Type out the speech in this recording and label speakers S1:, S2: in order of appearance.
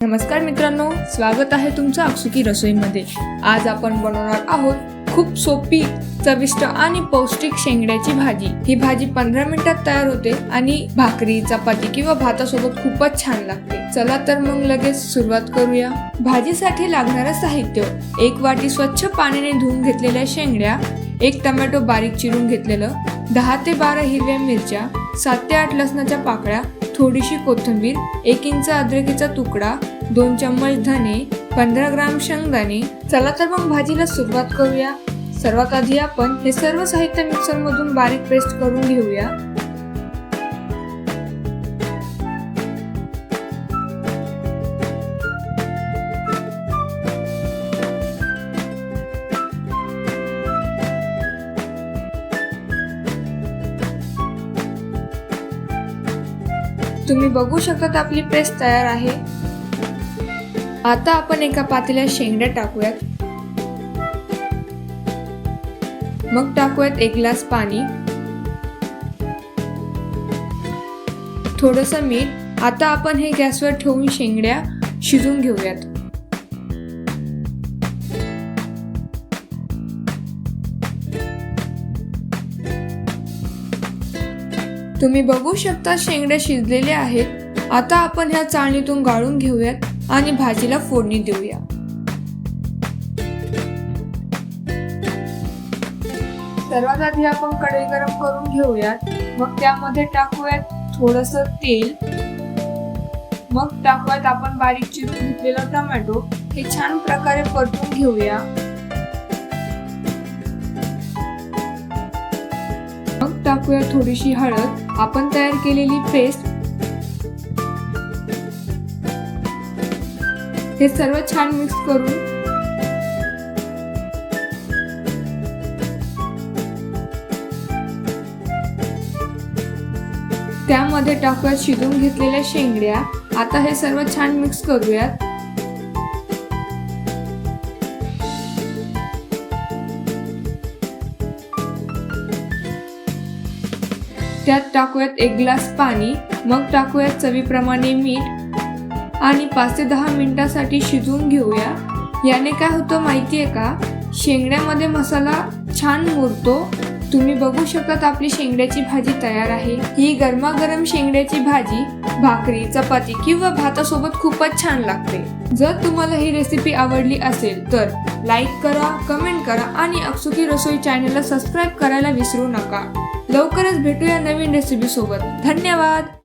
S1: नमस्कार मित्रांनो, स्वागत आहे तुमचं अक्षुकी रसोईमध्ये। आज आपण बनवणार आहोत खूप सोपी, चविष्ट आणि पौष्टिक शेंगड्याची भाजी। ही भाजी 15 मिनिटात तयार होते आणि भाकरी, चपाती किंवा भातासोबत खूपच छान लागते। चला तर मग लगेच सुरुवात करूया। भाजीसाठी लागणारे साहित्य: 1 वाटी स्वच्छ पाण्याने धुवून घेतलेल्या शेंगड्या, 1 टोमॅटो बारीक चिरून घेतलेलं, 10 ते 12 हिरव्या मिरच्या, 7 ते 8 लसणाच्या पाकळ्या, थोडीशी कोथिंबीर, 1 इंच अद्रकीचा तुकडा, 2 चम्मच धने, 15 ग्राम शेंगदाणे। चला तर मग भाजीला सुरुवात करूया। सर्वात आधी आपण हे सर्व साहित्य मिक्सर मधून बारीक पेस्ट करून घेऊया। तुम्ही बघू शकता आपली पेस्ट तयार आहे। आता आपण एका पातेल्यात शेंगड्या टाकूयात। मग टाकूयात 1 ग्लास पाणी, थोडंसं मीठ। आता आपण हे गॅसवर ठेवून शेंगड्या शिजून घेऊयात। तुम्ही बघू शकता शेंगड्या शिजलेल्या आहेत। आता आपण ह्या चाळणीतून गाळून घेऊयात आणि भाजीला फोडणी देऊया। सर्वात आधी आपण कढई गरम करून घेऊयात। मग त्यामध्ये टाकूयात थोडंसं तेल। मग टाकूयात आपण बारीक चिरून घेतलेला टोमॅटो। हे छान प्रकारे परतून घेऊया। मग टाकूया थोडीशी हळद, आपण तयार केलेली पेस्ट। हे सर्व छान मिक्स करून त्यामध्ये टाकूयात शिजवून घेतलेल्या शेंगड्या। आता हे सर्व छान मिक्स करूयात। त्यात टाकूयात 1 ग्लास पाणी। मग टाकूयात चवीप्रमाणे मीठ आणि 5 ते 10 मिनिटांसाठी शिजवून घेऊया। याने काय होतं माहितीये का, शेंगड्यामध्ये मसाला छान मुरतो। तुम्ही बघू शकता आपली शेंगड्याची भाजी तयार आहे। ही गरमागरम शेंगड्याची भाजी भाकरी, चपाती किंवा भातासोबत खूपच छान लागते। जर तुम्हाला ही रेसिपी आवडली असेल तर लाईक करा, कमेंट करा आणि अक्षुकी रसोई चॅनलला सबस्क्राईब करायला विसरू नका। लवकरच भेटूया नवीन रेसिपी सोबत। धन्यवाद।